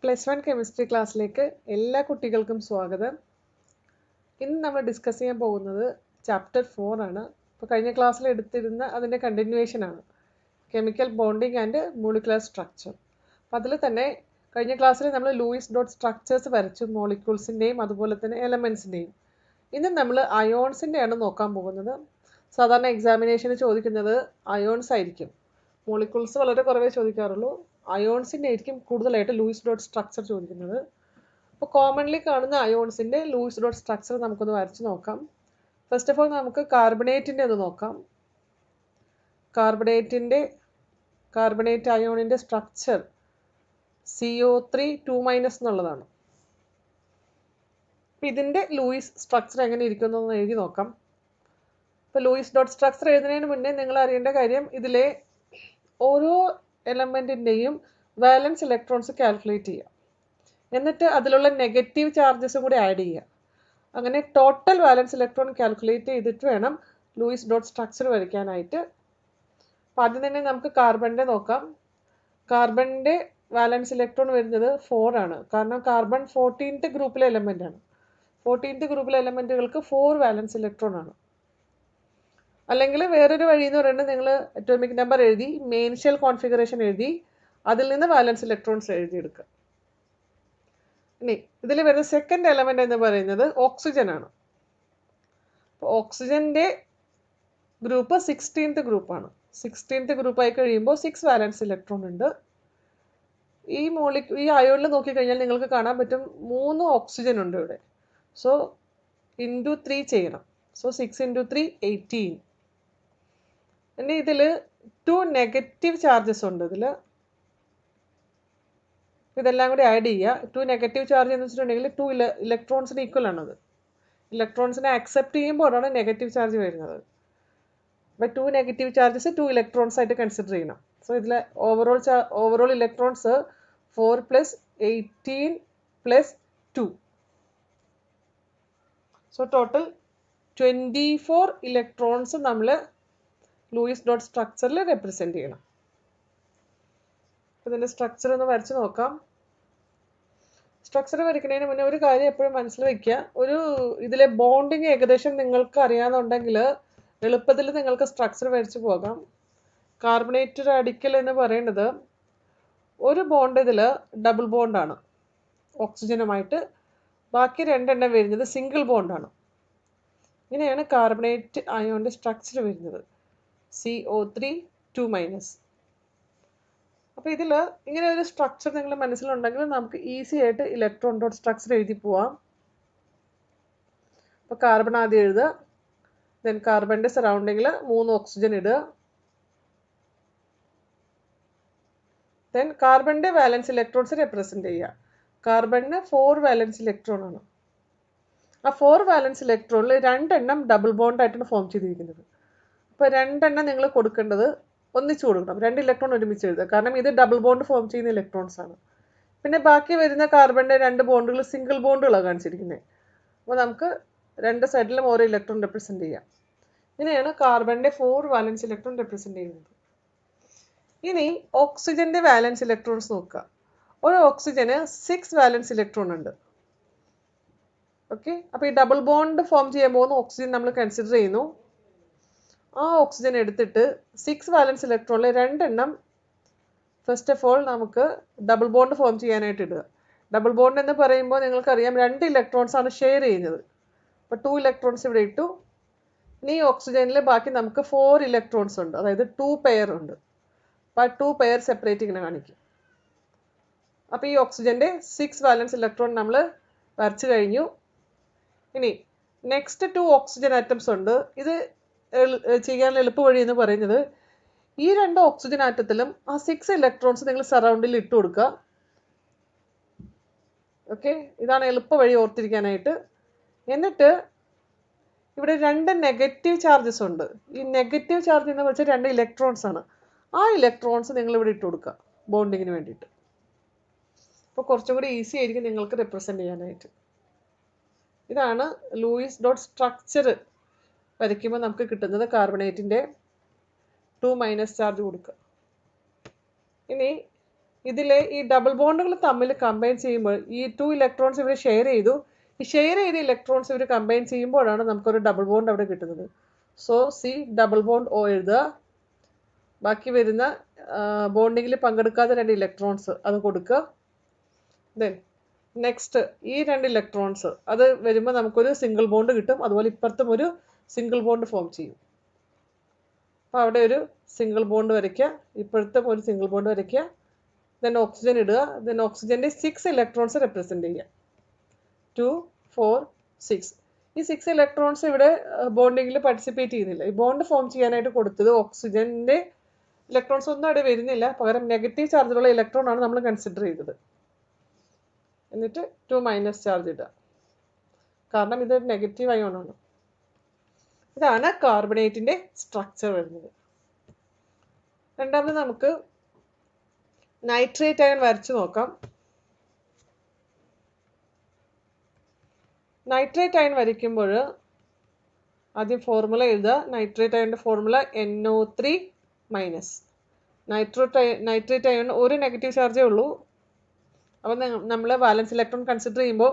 +1 chemistry ക്ലാസ്സിലേക്ക് എല്ലാ കുട്ടികൾക്കും സ്വാഗതം. ഇന്ന് നമ്മൾ ഡിസ്കസ് ചെയ്യാൻ പോകുന്നത് ചാപ്റ്റർ 4 ആണ്. അപ്പോൾ കഴിഞ്ഞ ക്ലാസ്സിൽ എടുത്തിരുന്ന അതിൻ്റെ കണ്ടിന്യൂവേഷൻ ആണ്, chemical bonding and molecular structure. അപ്പോൾ അതിൽ തന്നെ കഴിഞ്ഞ ക്ലാസ്സിൽ നമ്മൾ ലൂയിസ് ഡോട്ട് സ്ട്രക്ചേഴ്സ് വരച്ചു, മോളിക്യൂൾസിൻ്റെയും അതുപോലെ തന്നെ എലമെൻസിൻ്റെയും. ഇന്ന് നമ്മൾ അയോൺസിൻ്റെയാണ് നോക്കാൻ പോകുന്നത്. സാധാരണ എക്സാമിനേഷന് ചോദിക്കുന്നത് അയോൺസ് ആയിരിക്കും. മോളിക്യൂൾസ് വളരെ കുറവേ ചോദിക്കാറുള്ളൂ. അയോൺസിൻ്റെ ആയിരിക്കും കൂടുതലായിട്ട് ലൂയിസ് ഡോട്ട് സ്ട്രക്ചർ ചോദിക്കുന്നത്. അപ്പോൾ കോമൺലി കാണുന്ന അയോൺസിൻ്റെ ലൂയിസ് ഡോട്ട് സ്ട്രക്ചർ നമുക്കൊന്ന് വരച്ച് നോക്കാം. ഫസ്റ്റ് ഓഫ് ഓൾ നമുക്ക് കാർബണേറ്റിൻ്റെ ഒന്ന് നോക്കാം. കാർബണേറ്റ് അയോണിൻ്റെ സ്ട്രക്ചർ CO3 2- എന്നുള്ളതാണ്. അപ്പോൾ ഇതിൻ്റെ ലൂയിസ് സ്ട്രക്ചർ എങ്ങനെ ഇരിക്കുന്നതെന്ന് എഴുതി നോക്കാം. ഇപ്പോൾ ലൂയിസ് ഡോട്ട് സ്ട്രക്ചർ എഴുതുന്നതിന് മുന്നേ നിങ്ങൾ അറിയേണ്ട കാര്യം, ഇതിലെ ഓരോ എലമെൻറ്റിൻ്റെയും വാലൻസ് ഇലക്ട്രോൺസ് കാൽക്കുലേറ്റ് ചെയ്യുക, എന്നിട്ട് അതിലുള്ള നെഗറ്റീവ് ചാർജസ് കൂടി ആഡ് ചെയ്യുക. അങ്ങനെ ടോട്ടൽ വാലൻസ് ഇലക്ട്രോൺ കാൽക്കുലേറ്റ് ചെയ്തിട്ട് വേണം ലൂയിസ് ഡോട്ട് സ്ട്രക്ചർ വരയ്ക്കാനായിട്ട്. അപ്പോൾ ആദ്യം തന്നെ നമുക്ക് കാർബണിൻ്റെ നോക്കാം. കാർബണിൻ്റെ വാലൻസ് ഇലക്ട്രോൺ വരുന്നത് 4 ആണ്. കാരണം കാർബൺ 14th ഗ്രൂപ്പിലെ എലമെൻ്റ് ആണ്. 14th ഗ്രൂപ്പിലെ എലമെൻറ്റുകൾക്ക് 4 വാലൻസ് ഇലക്ട്രോൺ ആണ്. അല്ലെങ്കിൽ വേറൊരു വഴി എന്ന് പറയുന്നത്, നിങ്ങൾ അറ്റോമിക് നമ്പർ എഴുതി മെയിൻ ഷെൽ കോൺഫിഗറേഷൻ എഴുതി അതിൽ നിന്ന് വാലൻസ് ഇലക്ട്രോൺസ് എഴുതിയെടുക്കുക. ഇനി ഇതിൽ വരുന്ന സെക്കൻഡ് എലമെൻ്റ് എന്ന് പറയുന്നത് ഓക്സിജൻ ആണ്. അപ്പോൾ ഓക്സിജൻ്റെ ഗ്രൂപ്പ് 16th ഗ്രൂപ്പാണ്. 16th ഗ്രൂപ്പായി കഴിയുമ്പോൾ 6 വാലൻസ് ഇലക്ട്രോൺ ഉണ്ട്. ഈ അയോണിൽ നോക്കിക്കഴിഞ്ഞാൽ നിങ്ങൾക്ക് കാണാൻ പറ്റും 3 ഓക്സിജൻ ഉണ്ട് ഇവിടെ. സോ ഇൻറ്റു 3 ചെയ്യണം. സോ 6 × 3 18. ഇനി ഇതിൽ 2 നെഗറ്റീവ് ചാർജസ് ഉണ്ട്. ഇതെല്ലാം കൂടി ആഡ് ചെയ്യുക. 2 നെഗറ്റീവ് ചാർജ് എന്ന് വെച്ചിട്ടുണ്ടെങ്കിൽ 2 ഇലക്ട്രോൺസിന് ഈക്വൽ ആണത്. ഇലക്ട്രോൺസിനെ അക്സെപ്റ്റ് ചെയ്യുമ്പോഴാണ് നെഗറ്റീവ് ചാർജ് വരുന്നത്. അപ്പോൾ 2 നെഗറ്റീവ് ചാർജസ് 2 ഇലക്ട്രോൺസ് ആയിട്ട് കൺസിഡർ ചെയ്യണം. സോ ഇതിൽ overall electrons 4 + 18 + 2. So total 24 electrons നമ്മൾ ലൂയിസ് ഡോട്ട് സ്ട്രക്ചറിൽ റെപ്രസെൻറ്റ് ചെയ്യണം. ഇതിൻ്റെ സ്ട്രക്ചർ ഒന്ന് വരച്ച് നോക്കാം. സ്ട്രക്ചർ വരയ്ക്കുന്നതിന് മുന്നേ ഒരു കാര്യം എപ്പോഴും മനസ്സിൽ വയ്ക്കുക, ഇതിലെ ബോണ്ടിങ് ഏകദേശം നിങ്ങൾക്ക് അറിയാമെന്നുണ്ടെങ്കിൽ എളുപ്പത്തിൽ നിങ്ങൾക്ക് സ്ട്രക്ചർ വരച്ച് പോകാം. കാർബണേറ്റ് റാഡിക്കൽ എന്ന് പറയുന്നത് ഒരു ബോണ്ട് ഇതിൽ ഡബിൾ ബോണ്ടാണ് ഓക്സിജനുമായിട്ട്, ബാക്കി 2 എണ്ണം വരുന്നത് സിംഗിൾ ബോണ്ടാണ്. ഇങ്ങനെയാണ് കാർബണേറ്റ് അയോണിൻ്റെ സ്ട്രക്ചർ വരുന്നത്, CO3 2-. അപ്പോൾ ഇതിൽ ഇങ്ങനെ ഒരു സ്ട്രക്ചർ നിങ്ങൾ മനസ്സിലുണ്ടെങ്കിൽ നമുക്ക് ഈസി ആയിട്ട് ഇലക്ട്രോൺ ഡോട്ട് സ്ട്രക്ചർ എഴുതി പോവാം. അപ്പോൾ കാർബൺ ആദ്യം എഴുതുക, ദെൻ കാർബണിൻ്റെ സറൗണ്ടിങ്ങിൽ 3 ഓക്സിജൻ ഇടുക, ദെൻ കാർബണിൻ്റെ വാലൻസ് ഇലക്ട്രോൺസ് റെപ്രസെൻറ്റ് ചെയ്യുക. കാർബണിന് 4 വാലൻസ് ഇലക്ട്രോൺ ആണ്. ആ 4 വാലൻസ് ഇലക്ട്രോണിൽ 2 എണ്ണം ഡബിൾ ബോണ്ടായിട്ടാണ് ഫോം ചെയ്തിരിക്കുന്നത്. അപ്പോൾ 2 എണ്ണം നിങ്ങൾ കൊടുക്കേണ്ടത് ഒന്നിച്ച് കൊടുക്കണം. 2 ഇലക്ട്രോൺ ഒരുമിച്ച് എഴുതുക, കാരണം ഇത് ഡബിൾ ബോണ്ട് ഫോം ചെയ്യുന്ന ഇലക്ട്രോൺസ് ആണ്. പിന്നെ ബാക്കി വരുന്ന കാർബണിൻ്റെ 2 ബോണ്ടുകൾ സിംഗിൾ ബോണ്ടുകളാണ് കാണിച്ചിരിക്കുന്നത്. അപ്പോൾ നമുക്ക് 2 സൈഡിലും ഓരോ ഇലക്ട്രോൺ റെപ്രസെൻറ്റ് ചെയ്യാം. ഇങ്ങനെയാണ് കാർബണിൻ്റെ 4 വാലൻസ് ഇലക്ട്രോൺ റെപ്രസെൻറ്റ് ചെയ്യുന്നത്. ഇനി ഓക്സിജൻ്റെ വാലൻസ് ഇലക്ട്രോൺസ് നോക്കുക. ഒരു ഓക്സിജന് 6 വാലൻസ് ഇലക്ട്രോൺ ഉണ്ട്. ഓക്കെ, അപ്പോൾ ഈ ഡബിൾ ബോണ്ട് ഫോം ചെയ്യാൻ പോകുന്ന ഓക്സിജൻ നമ്മൾ കൺസിഡർ ചെയ്യുന്നു. ആ ഓക്സിജൻ എടുത്തിട്ട് 6 വാലൻസ് ഇലക്ട്രോണിൽ 2 എണ്ണം ഫസ്റ്റ് ഓഫ് ഓൾ നമുക്ക് ഡബിൾ ബോണ്ട് ഫോം ചെയ്യാനായിട്ട് ഇടുക. ഡബിൾ ബോണ്ട് എന്ന് പറയുമ്പോൾ നിങ്ങൾക്കറിയാം 2 ഇലക്ട്രോൺസ് ആണ് ഷെയർ ചെയ്യുന്നത്. അപ്പോൾ 2 ഇലക്ട്രോൺസ് ഇവിടെ ഇട്ടു. ഇനി ഓക്സിജനിൽ ബാക്കി നമുക്ക് 4 ഇലക്ട്രോൺസ് ഉണ്ട്, അതായത് 2 പെയർ ഉണ്ട്. അപ്പോൾ 2 പെയർ സെപ്പറേറ്റ് ഇങ്ങനെ കാണിക്കും. അപ്പോൾ ഈ ഓക്സിജൻ്റെ 6 വാലൻസ് ഇലക്ട്രോൺ നമ്മൾ വരച്ച് കഴിഞ്ഞു. ഇനി നെക്സ്റ്റ് 2 ഓക്സിജൻ ആറ്റംസ് ഉണ്ട്. ഇത് ചെയ്യാനുള്ള എളുപ്പ വഴി എന്ന് പറയുന്നത്, ഈ 2 ഓക്സിജൻ ആറ്റത്തിലും ആ 6 ഇലക്ട്രോൺസ് നിങ്ങൾ സറൗണ്ടിൽ ഇട്ട് കൊടുക്കുക. ഓക്കെ, ഇതാണ് എളുപ്പ വഴി ഓർത്തിരിക്കാനായിട്ട്. എന്നിട്ട് ഇവിടെ 2 നെഗറ്റീവ് ചാർജസ് ഉണ്ട്. ഈ നെഗറ്റീവ് ചാർജ് എന്ന് വെച്ചാൽ 2 ഇലക്ട്രോൺസ് ആണ്. ആ ഇലക്ട്രോൺസ് നിങ്ങൾ ഇവിടെ ഇട്ട് കൊടുക്കുക ബോണ്ടിങ്ങിന് വേണ്ടിയിട്ട്. അപ്പോൾ കുറച്ചും കൂടി ഈസി ആയിരിക്കും നിങ്ങൾക്ക് റെപ്രസെൻറ്റ് ചെയ്യാനായിട്ട്. ഇതാണ് ലൂയിസ് ഡോട്ട് സ്ട്രക്ചർ വരയ്ക്കുമ്പോൾ നമുക്ക് കിട്ടുന്നത്. കാർബണേറ്റിൻ്റെ 2- ചാർജ് കൊടുക്കുക. ഇനി ഇതിലെ ഈ ഡബിൾ ബോണ്ടുകൾ തമ്മിൽ കമ്പൈൻ ചെയ്യുമ്പോൾ ഈ 2 ഇലക്ട്രോൺസ് ഇവർ ഷെയർ ചെയ്തു. ഈ ഷെയർ ചെയ്ത ഇലക്ട്രോൺസ് ഇവർ കമ്പൈൻ ചെയ്യുമ്പോഴാണ് നമുക്കൊരു ഡബിൾ ബോണ്ട് അവിടെ കിട്ടുന്നത്. സോ സി ഡബിൾ ബോണ്ട് ഓ എഴുതുക. ബാക്കി വരുന്ന ബോണ്ടിങ്ങിൽ പങ്കെടുക്കാത്ത 2 ഇലക്ട്രോൺസ് അത് കൊടുക്കുക. ദെൻ നെക്സ്റ്റ് ഈ 2 ഇലക്ട്രോൺസ് അത് വരുമ്പോൾ നമുക്കൊരു സിംഗിൾ ബോണ്ട് കിട്ടും. അതുപോലെ ഇപ്പുറത്തും ഒരു സിംഗിൾ ബോണ്ട് ഫോം ചെയ്യും. അപ്പോൾ അവിടെ ഒരു സിംഗിൾ ബോണ്ട് വരയ്ക്കുക, ഇപ്പോഴത്തും ഒരു സിംഗിൾ ബോണ്ട് വരയ്ക്കുക. ദെൻ ഓക്സിജൻ ഇടുക. ദെൻ ഓക്സിജൻ്റെ 6 ഇലക്ട്രോൺസ് റെപ്രസെൻറ്റ് ചെയ്യുക. 2, 4, 6. ഈ 6 ഇലക്ട്രോൺസ് ഇവിടെ ബോണ്ടിങ്ങിൽ പാർട്ടിസിപ്പേറ്റ് ചെയ്യുന്നില്ല. ഈ ബോണ്ട് ഫോം ചെയ്യാനായിട്ട് കൊടുത്തത് ഓക്സിജൻ്റെ ഇലക്ട്രോൺസ് ഒന്നും അവിടെ വരുന്നില്ല. പകരം നെഗറ്റീവ് ചാർജിലുള്ള ഇലക്ട്രോൺ ആണ് നമ്മൾ കൺസിഡർ ചെയ്തത്. എന്നിട്ട് 2 മൈനസ് ചാർജ് ഇടുക, കാരണം ഇതൊരു നെഗറ്റീവ് അയോൺ ആണ്. ഇതാണ് കാർബണേറ്റിൻ്റെ സ്ട്രക്ചർ വരുന്നത്. രണ്ടാമത് നമുക്ക് നൈട്രേറ്റ് അയൺ വരച്ചു നോക്കാം. നൈട്രേറ്റ് അയൺ വരയ്ക്കുമ്പോൾ ആദ്യം ഫോർമുല എഴുതുക. നൈട്രേറ്റ് അയണിൻ്റെ formula NO3 minus. Nitrate ion ഒരു നെഗറ്റീവ് ചാർജേ ഉള്ളൂ. അപ്പോൾ നമ്മൾ വാലൻസ് ഇലക്ട്രോൺ കൺസിഡർ ചെയ്യുമ്പോൾ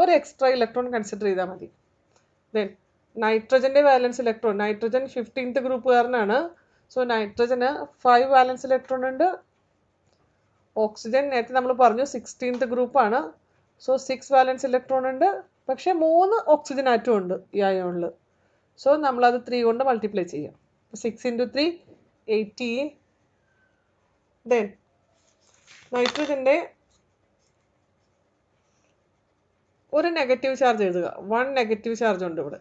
ഒരു എക്സ്ട്രാ ഇലക്ട്രോൺ കൺസിഡർ ചെയ്താൽ മതി. ദെൻ നൈട്രജൻ്റെ വാലൻസ് ഇലക്ട്രോൺ, നൈട്രജൻ 15th ഗ്രൂപ്പുകാരനാണ്. സോ നൈട്രജന് 5 വാലൻസ് ഇലക്ട്രോൺ ഉണ്ട്. ഓക്സിജൻ നേരത്തെ നമ്മൾ പറഞ്ഞു 16th ഗ്രൂപ്പാണ്. സോ 6 വാലൻസ് ഇലക്ട്രോൺ ഉണ്ട്. പക്ഷേ 3 ഓക്സിജൻ ആറ്റം ഉണ്ട് ഈ അയോണിൽ. സോ നമ്മളത് 3 കൊണ്ട് മൾട്ടിപ്ലൈ ചെയ്യാം. 6 × 3 18. ദെൻ നൈട്രജൻ്റെ ഒരു നെഗറ്റീവ് ചാർജ് എഴുതുക. 1 നെഗറ്റീവ് ചാർജ് ഉണ്ട് ഇവിടെ.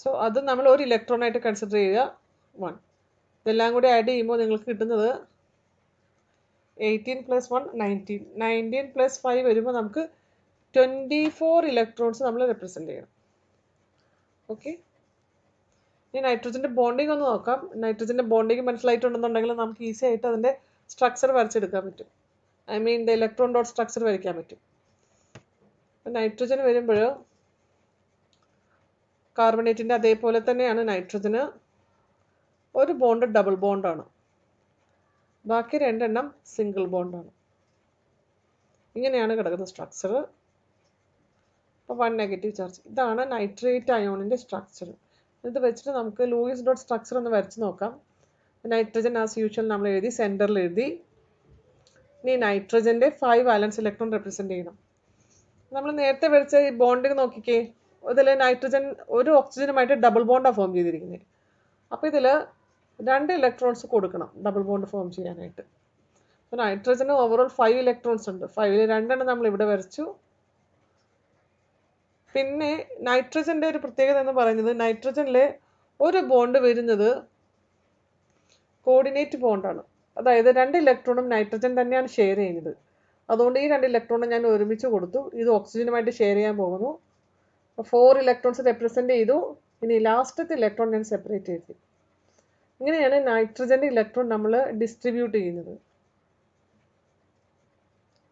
സോ അത് നമ്മൾ ഒരു ഇലക്ട്രോൺ ആയിട്ട് കൺസിഡർ ചെയ്യുക. 1. ഇതെല്ലാം കൂടി ആഡ് ചെയ്യുമ്പോൾ നിങ്ങൾക്ക് കിട്ടുന്നത് 18 + 1 19. 19 + 5 വരുമ്പോൾ നമുക്ക് 24 ഇലക്ട്രോൺസ് നമ്മൾ റെപ്രസെൻറ്റ് ചെയ്യണം. ഓക്കെ, ഇനി നൈട്രജൻ്റെ ബോണ്ടിങ് ഒന്ന് നോക്കാം. നൈട്രജൻ്റെ ബോണ്ടിങ് മനസ്സിലായിട്ടുണ്ടെന്നുണ്ടെങ്കിൽ നമുക്ക് ഈസി ആയിട്ട് അതിൻ്റെ സ്ട്രക്ചർ വരച്ചെടുക്കാൻ പറ്റും. I mean the electron dot structure വരയ്ക്കാൻ പറ്റും. നൈട്രജൻ വരുമ്പോൾ കാർബണേറ്റിൻ്റെ അതേപോലെ തന്നെയാണ്. നൈട്രജന് ഒരു ബോണ്ട് ഡബിൾ ബോണ്ടാണ്, ബാക്കി 2 എണ്ണം സിംഗിൾ ബോണ്ടാണ്. ഇങ്ങനെയാണ് കിടക്കുന്ന സ്ട്രക്ചർ. അപ്പോൾ 1 നെഗറ്റീവ് ചാർജ്. ഇതാണ് നൈട്രേറ്റ് അയോണിൻ്റെ സ്ട്രക്ചർ. ഇത് വെച്ചിട്ട് നമുക്ക് ലൂയിസ് ഡോട്ട് സ്ട്രക്ചർ ഒന്ന് വരച്ച് നോക്കാം. നൈട്രജൻ ആസ് യൂഷ്വൽ നമ്മൾ എഴുതി, സെൻറ്ററിൽ എഴുതി. ഇനി നൈട്രജൻ്റെ 5 വാലൻസ് ഇലക്ട്രോൺ റെപ്രസെൻറ്റ് ചെയ്യണം. നമ്മൾ നേരത്തെ വരച്ച ഈ ബോണ്ടിങ് നോക്കിക്കേ. ഇതിൽ നൈട്രജൻ ഒരു ഓക്സിജനുമായിട്ട് ഡബിൾ ബോണ്ടാണ് ഫോം ചെയ്തിരിക്കുന്നത്. അപ്പോൾ ഇതിൽ 2 ഇലക്ട്രോൺസ് കൊടുക്കണം ഡബിൾ ബോണ്ട് ഫോം ചെയ്യാനായിട്ട്. അപ്പോൾ നൈട്രജന് ഓവറോൾ 5 ഇലക്ട്രോൺസ് ഉണ്ട്. 5ൽ 2 എണ്ണം നമ്മൾ ഇവിടെ വരച്ചു. പിന്നെ നൈട്രജൻ്റെ ഒരു പ്രത്യേകത എന്ന് പറയുന്നത്, നൈട്രജനിൽ ഒരു ബോണ്ട് വരുന്നത് കോർഡിനേറ്റ് ബോണ്ടാണ്. അതായത് 2 ഇലക്ട്രോണും നൈട്രജൻ തന്നെയാണ് ഷെയർ ചെയ്യുന്നത്. അതുകൊണ്ട് ഈ 2 ഇലക്ട്രോണും ഞാൻ ഒരുമിച്ച് കൊടുത്തു. ഇത് ഓക്സിജനുമായിട്ട് ഷെയർ ചെയ്യാൻ പോകുന്നു. 4 ഇലക്ട്രോൺസ് റെപ്രസെൻറ്റ് ചെയ്തു. ഇനി ലാസ്റ്റത്തെ ഇലക്ട്രോൺ ഞാൻ സെപ്പറേറ്റ് ചെയ്തു. ഇങ്ങനെയാണ് നൈട്രജൻ്റെ ഇലക്ട്രോൺ നമ്മൾ ഡിസ്ട്രിബ്യൂട്ട് ചെയ്യുന്നത്.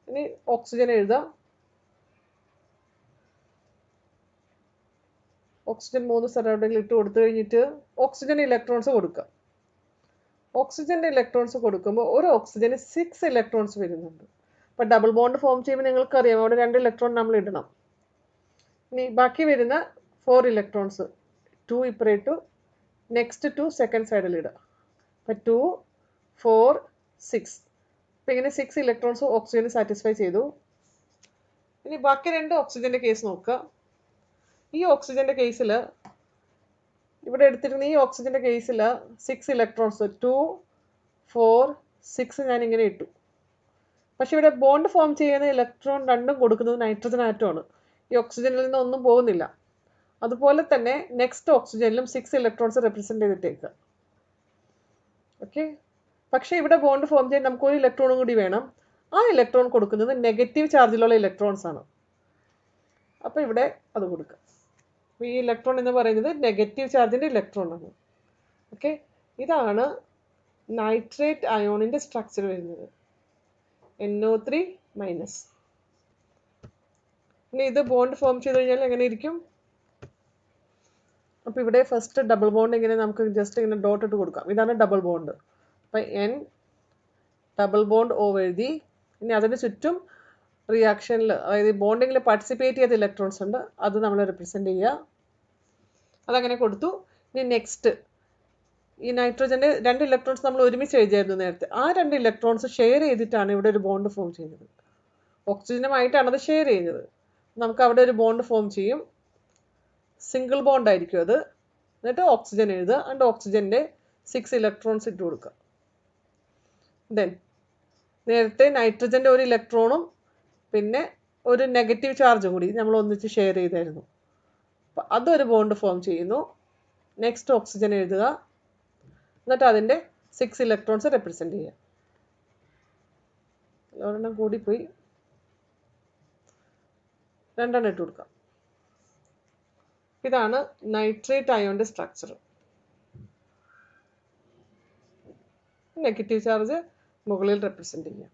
ഇനി ഓക്സിജൻ എഴുതാം. ഓക്സിജൻ 3 സറൗണ്ടിങ്ങിൽ ഇട്ട് കൊടുത്തു കഴിഞ്ഞിട്ട് ഓക്സിജൻ ഇലക്ട്രോൺസ് കൊടുക്കുക. ഓക്സിജൻ്റെ ഇലക്ട്രോൺസ് കൊടുക്കുമ്പോൾ ഒരു ഓക്സിജന് 6 ഇലക്ട്രോൺസ് വരുന്നുണ്ട്. അപ്പോൾ ഡബിൾ ബോണ്ട് ഫോം ചെയ്യുമ്പോൾ നിങ്ങൾക്കറിയാം അവിടെ 2 ഇലക്ട്രോൺ നമ്മൾ ഇടണം. ഇനി ബാക്കി വരുന്ന 4 ഇലക്ട്രോൺസ് 2 ഇപ്പറേറ്റു, നെക്സ്റ്റ് 2 സെക്കൻഡ് സൈഡിൽ ഇടുക. അപ്പോൾ 2, 4, 6. അപ്പോൾ ഇങ്ങനെ 6 ഇലക്ട്രോൺസ് ഓക്സിജന് സാറ്റിസ്ഫൈ ചെയ്തു. ഇനി ബാക്കി 2 ഓക്സിജൻ്റെ കേസ് നോക്കുക. ഈ ഓക്സിജൻ്റെ കേസിൽ ഇവിടെ എടുത്തിരുന്ന ഈ ഓക്സിജൻ്റെ കേസിൽ 6 ഇലക്ട്രോൺസ് 2, 4, 6 ഞാൻ ഇങ്ങനെ ഇട്ടു. പക്ഷെ ഇവിടെ ബോണ്ട് ഫോം ചെയ്യുന്ന ഇലക്ട്രോൺ രണ്ടും കൊടുക്കുന്നത് നൈട്രജൻ ആറ്റമാണ്. ഈ ഓക്സിജനിൽ നിന്ന് ഒന്നും പോകുന്നില്ല. അതുപോലെ തന്നെ നെക്സ്റ്റ് ഓക്സിജനിലും 6 ഇലക്ട്രോൺസ് റെപ്രസെൻറ്റ് ചെയ്തിട്ടേക്കുക. ഓക്കെ, പക്ഷേ ഇവിടെ ബോണ്ട് ഫോം ചെയ്യാൻ നമുക്ക് ഒരു ഇലക്ട്രോണും കൂടി വേണം. ആ ഇലക്ട്രോൺ കൊടുക്കുന്നത് നെഗറ്റീവ് ചാർജിലുള്ള ഇലക്ട്രോൺസ് ആണ്. അപ്പോൾ ഇവിടെ അത് കൊടുക്കുക. ഈ ഇലക്ട്രോൺ എന്ന് പറയുന്നത് നെഗറ്റീവ് ചാർജിൻ്റെ ഇലക്ട്രോൺ ആണ്. ഓക്കെ, ഇതാണ് നൈട്രേറ്റ് അയോണിൻ്റെ സ്ട്രക്ചർ വരുന്നത്. NO3 minus. ഇനി ഇത് ബോണ്ട് ഫോം ചെയ്ത് കഴിഞ്ഞാൽ എങ്ങനെ ഇരിക്കും? അപ്പോൾ ഇവിടെ ഫസ്റ്റ് ഡബിൾ ബോണ്ട് ഇങ്ങനെ നമുക്ക് ജസ്റ്റ് ഇങ്ങനെ ഡോട്ട് ഇട്ട് കൊടുക്കാം. ഇതാണ് ഡബിൾ ബോണ്ട്. അപ്പം N ഡബിൾ ബോണ്ട് O എഴുതി. ഇനി അതിന് ചുറ്റും റിയാക്ഷനിൽ, അതായത് ബോണ്ടിങ്ങിൽ പാർട്ടിസിപ്പേറ്റ് ചെയ്ത ഇലക്ട്രോൺസ് ഉണ്ട്, അത് നമ്മൾ റെപ്രസെൻ്റ് ചെയ്യുക. അതങ്ങനെ കൊടുത്തു. ഇനി നെക്സ്റ്റ്, ഈ നൈട്രജൻ്റെ 2 ഇലക്ട്രോൺസ് നമ്മൾ ഒരുമിച്ച് എഴുതിയായിരുന്നു നേരത്തെ. ആ 2 ഇലക്ട്രോൺസ് ഷെയർ ചെയ്തിട്ടാണ് ഇവിടെ ഒരു ബോണ്ട് ഫോം ചെയ്യുന്നത്. ഓക്സിജനുമായിട്ടാണ് അത് ഷെയർ ചെയ്യുന്നത്. നമുക്ക് അവിടെ ഒരു ബോണ്ട് ഫോം ചെയ്യും. സിംഗിൾ ബോണ്ട് ആയിരിക്കും അത്. എന്നിട്ട് ഓക്സിജൻ എഴുതുക. ആൻഡ് ഓക്സിജൻ്റെ 6 ഇലക്ട്രോൺസ് ഇട്ട് കൊടുക്കുക. ദെൻ നേരത്തെ നൈട്രജൻ്റെ ഒരു ഇലക്ട്രോണും പിന്നെ ഒരു നെഗറ്റീവ് ചാർജ് കൂടി നമ്മൾ ഒന്നിച്ച് ഷെയർ ചെയ്തായിരുന്നു. അപ്പം അതൊരു ബോണ്ട് ഫോം ചെയ്യുന്നു. നെക്സ്റ്റ് ഓക്സിജൻ എഴുതുക. എന്നിട്ട് അതിൻ്റെ 6 ഇലക്ട്രോൺസ് റെപ്രസെൻ്റ് ചെയ്യുക. ഒരെണ്ണം കൂടിപ്പോയി, 2 ഇട്ട് കൊടുക്കാം. ഇതാണ് നൈട്രേറ്റ് അയോണിൻ്റെ സ്ട്രക്ചർ. നെഗറ്റീവ് ചാർജ് മുകളിൽ റെപ്രസെൻ്റ് ചെയ്യാം.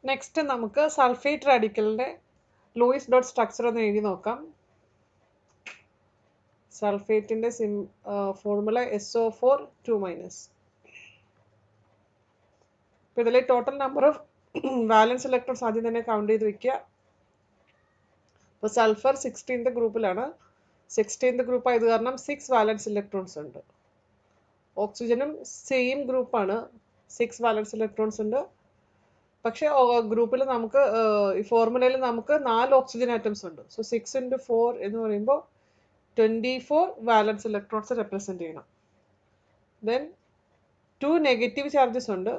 നെക്സ്റ്റ് നമുക്ക് സൾഫേറ്റ് റാഡിക്കലിൻ്റെ ലൂയിസ് ഡോട്ട് സ്ട്രക്ചർ ഒന്ന് എഴുതി നോക്കാം. സൾഫേറ്റിൻ്റെ ഫോർമുല SO4 2-. അപ്പോൾ ഇതിലെ ടോട്ടൽ നമ്പർ ഓഫ് വാലൻസ് ഇലക്ട്രോൺസ് ആദ്യം തന്നെ കൗണ്ട് ചെയ്ത് വെക്കുക. അപ്പോൾ സൾഫർ 16th ഗ്രൂപ്പിലാണ്. 16th ഗ്രൂപ്പ് ആയത് കാരണം 6 വാലൻസ് ഇലക്ട്രോൺസ് ഉണ്ട്. ഓക്സിജനും സെയിം ഗ്രൂപ്പാണ്, 6 വാലൻസ് ഇലക്ട്രോൺസ് ഉണ്ട്. പക്ഷേ ഗ്രൂപ്പിൽ നമുക്ക് ഈ ഫോർമുലയിൽ നമുക്ക് 4 ഓക്സിജൻ ആറ്റംസ് ഉണ്ട്. സോ 6 × 4 എന്ന് പറയുമ്പോൾ 24 വാലൻസ് ഇലക്ട്രോൺസ് റെപ്രസെൻ്റ് ചെയ്യണം. ദെൻ 2 നെഗറ്റീവ് ചാർജസ് ഉണ്ട്,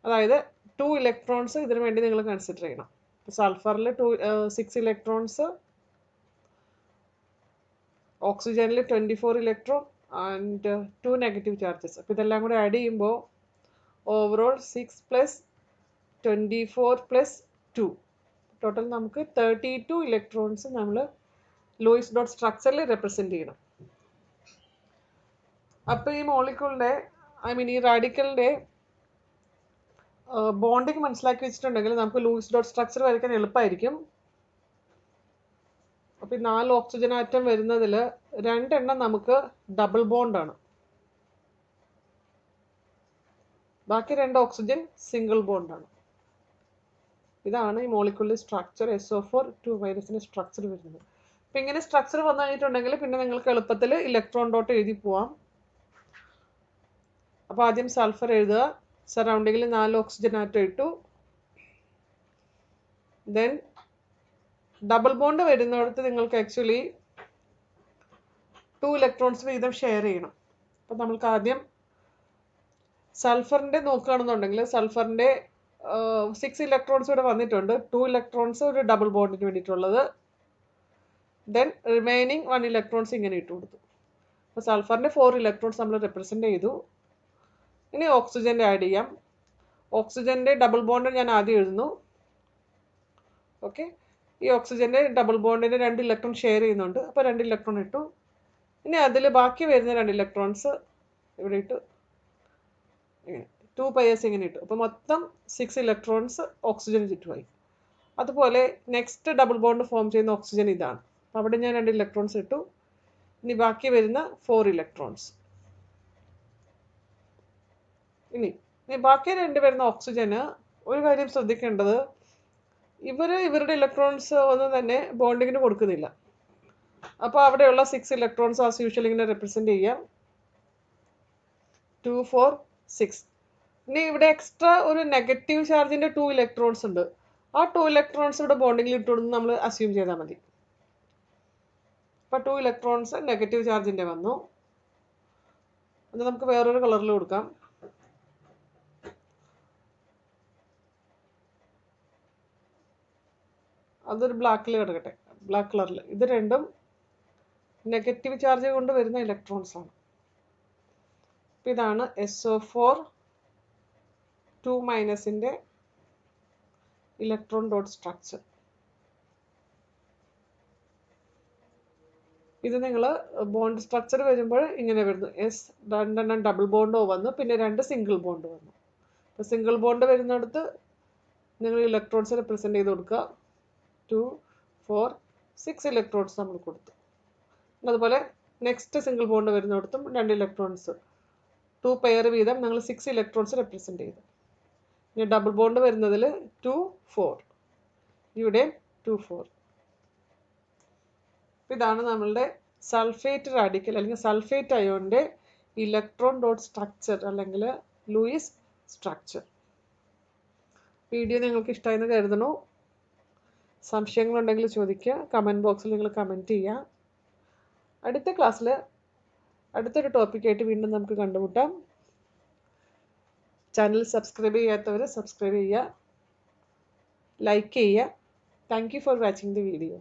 അതായത് 2 ഇലക്ട്രോൺസ് ഇതിനു വേണ്ടി നിങ്ങൾ കൺസിഡർ ചെയ്യണം. സൾഫറിൽ 6 ഇലക്ട്രോൺസ്, ഓക്സിജനിൽ 24 ഇലക്ട്രോൺ ആൻഡ് 2 നെഗറ്റീവ് ചാർജസ്. അപ്പോൾ ഇതെല്ലാം കൂടെ ആഡ് ചെയ്യുമ്പോൾ ഓവറോൾ 6 + 24 + 2 ടോട്ടൽ നമുക്ക് 32 ഇലക്ട്രോൺസ് നമ്മൾ ലൂയിസ് ഡോട്ട് സ്ട്രക്ചറിൽ റെപ്രസെൻ്റ് ചെയ്യണം. അപ്പോൾ ഈ മോളിക്യൂളിൻ്റെ, ഈ റാഡിക്കലിൻ്റെ ബോണ്ടിങ് മനസ്സിലാക്കി വെച്ചിട്ടുണ്ടെങ്കിൽ നമുക്ക് ലൂയിസ് ഡോട്ട് സ്ട്രക്ചർ വരയ്ക്കാൻ എളുപ്പമായിരിക്കും. അപ്പോൾ ഈ 4 ഓക്സിജൻ ആറ്റം വരുന്നതിൽ 2 എണ്ണം നമുക്ക് ഡബിൾ ബോണ്ടാണ്, ബാക്കി 2 ഓക്സിജൻ സിംഗിൾ ബോണ്ടാണ്. ഇതാണ് ഈ മോളിക്യൂളിൻ്റെ സ്ട്രക്ചർ. SO4 2- സ്ട്രക്ചർ വരുന്നത്. അപ്പം ഇങ്ങനെ സ്ട്രക്ചർ വന്നു കഴിഞ്ഞിട്ടുണ്ടെങ്കിൽ പിന്നെ നിങ്ങൾക്ക് എളുപ്പത്തിൽ ഇലക്ട്രോൺ ഡോട്ട് എഴുതി പോവാം. അപ്പോൾ ആദ്യം സൾഫർ എഴുതുക. സറൗണ്ടിങ്ങിൽ 4 ഓക്സിജൻ ആറ്റം ഇട്ടു. ദെൻ ഡബിൾ ബോണ്ട് വരുന്നിടത്ത് നിങ്ങൾക്ക് ആക്ച്വലി 2 ഇലക്ട്രോൺസ് വീതം ഷെയർ ചെയ്യണം. അപ്പം നമ്മൾക്ക് ആദ്യം സൾഫറിൻ്റെ നോക്കുകയാണെന്നുണ്ടെങ്കിൽ സൾഫറിൻ്റെ 6 ഇലക്ട്രോൺസ് ഇവിടെ വന്നിട്ടുണ്ട്. 2 ഇലക്ട്രോൺസ് ഒരു ഡബിൾ ബോണ്ടിന് വേണ്ടിയിട്ടുള്ളത്. ദെൻ റിമൈനിങ് 1 ഇലക്ട്രോൺസ് ഇങ്ങനെ ഇട്ട് കൊടുത്തു. അപ്പോൾ സൾഫറിൻ്റെ 4 ഇലക്ട്രോൺസ് നമ്മൾ റെപ്രസെൻ്റ് ചെയ്തു. ഇനി ഓക്സിജൻ്റെ ആഡ് ചെയ്യാം. ഓക്സിജൻ്റെ ഡബിൾ ബോണ്ട് ഞാൻ ആദ്യം എഴുതുന്നു. ഓക്കെ, ഈ ഓക്സിജൻ്റെ ഡബിൾ ബോണ്ടിന് 2 ഇലക്ട്രോൺ ഷെയർ ചെയ്യുന്നുണ്ട്. അപ്പോൾ 2 ഇലക്ട്രോൺ ഇട്ടു. ഇനി അതിൽ ബാക്കി വരുന്ന 2 ഇലക്ട്രോൺസ് ഇവിടെ ഇട്ടു. ഇങ്ങനെ 2πs ഇങ്ങനെ ഇട്ടു. അപ്പോൾ മൊത്തം 6 ഇലക്ട്രോൺസ് ഓക്സിജന് ചുറ്റുമായി. അതുപോലെ നെക്സ്റ്റ് ഡബിൾ ബോണ്ട് ഫോം ചെയ്യുന്ന ഓക്സിജൻ ഇതാണ്. അപ്പോൾ അവിടെ ഞാൻ 2 ഇലക്ട്രോൺസ് ഇട്ടു. ഇനി ബാക്കി വരുന്ന 4 ഇലക്ട്രോൺസ്. ഇനി ബാക്കി 2 വരുന്ന ഓക്സിജന് ഒരു കാര്യം ശ്രദ്ധിക്കേണ്ടത്, ഇവരുടെ ഇലക്ട്രോൺസ് ഒന്നും തന്നെ ബോണ്ടിങ്ങിന് കൊടുക്കുന്നില്ല. അപ്പോൾ അവിടെയുള്ള 6 ഇലക്ട്രോൺസ് ആസ് യൂഷ്വൽ ഇങ്ങനെ റെപ്രസെൻ്റ് ചെയ്യാം. 2 4 6. ഇനി ഇവിടെ എക്സ്ട്രാ ഒരു നെഗറ്റീവ് ചാർജിൻ്റെ 2 ഇലക്ട്രോൺസ് ഉണ്ട്. ആ 2 ഇലക്ട്രോൺസ് ഇവിടെ ബോണ്ടിങ്ങിൽ ഇട്ടുകൊടുന്ന് നമ്മൾ അസ്യൂം ചെയ്താൽ മതി. അപ്പോൾ 2 ഇലക്ട്രോൺസ് നെഗറ്റീവ് ചാർജിൻ്റെ വന്നു. അത് നമുക്ക് വേറൊരു കളറിൽ കൊടുക്കാം. അതൊരു ബ്ലാക്കിൽ കിടക്കട്ടെ, ബ്ലാക്ക് കളറിൽ. ഇത് രണ്ടും നെഗറ്റീവ് ചാർജ് കൊണ്ട് വരുന്ന ഇലക്ട്രോൺസ് ആണ്. അപ്പോൾ ഇതാണ് SO4 2- ഇലക്ട്രോൺ ഡോട്ട് സ്ട്രക്ചർ. ഇത് നിങ്ങൾ ബോണ്ട് സ്ട്രക്ചർ വരുമ്പോൾ ഇങ്ങനെ വരുന്നു. 2 ഡബിൾ ബോണ്ടോ വന്നു, പിന്നെ 2 സിംഗിൾ ബോണ്ട് വന്നു. അപ്പോൾ സിംഗിൾ ബോണ്ട് വരുന്നിടത്ത് നിങ്ങൾ ഇലക്ട്രോൺസ് റെപ്രസെൻ്റ് ചെയ്ത് കൊടുക്കുക. 2 4 6 ഇലക്ട്രോൺസ് നമ്മൾ കൊടുത്തു. അതുപോലെ നെക്സ്റ്റ് സിംഗിൾ ബോണ്ട് വരുന്നിടത്തും 2 ഇലക്ട്രോൺസ്, 2 പെയർ വീതം ഞങ്ങൾ 6 ഇലക്ട്രോൺസ് റെപ്രസെൻറ്റ് ചെയ്തു. ഇനി ഡബിൾ ബോണ്ട് വരുന്നതിൽ 2 4, ഇവിടെ 2 4. ഇതാണ് നമ്മളുടെ സൾഫേറ്റ് റാഡിക്കൽ അല്ലെങ്കിൽ സൾഫേറ്റ് അയോണിൻ്റെ ഇലക്ട്രോൺ ഡോട്ട് സ്ട്രക്ചർ അല്ലെങ്കിൽ ലൂയിസ് സ്ട്രക്ചർ. വീഡിയോ നിങ്ങൾക്ക് ഇഷ്ടമായെന്ന് കരുതുന്നു. സംശയങ്ങളുണ്ടെങ്കിൽ ചോദിക്കുക, കമൻറ്റ് ബോക്സിൽ നിങ്ങൾ കമൻറ്റ് ചെയ്യുക. അടുത്ത ക്ലാസ്സിൽ അടുത്തൊരു ടോപ്പിക്കായിട്ട് വീണ്ടും നമുക്ക് കണ്ടുമുട്ടാം. ചാനൽ സബ്സ്ക്രൈബ് ചെയ്യാത്തവർ സബ്സ്ക്രൈബ് ചെയ്യുക, ലൈക്ക് ചെയ്യുക. Thank you for watching the video.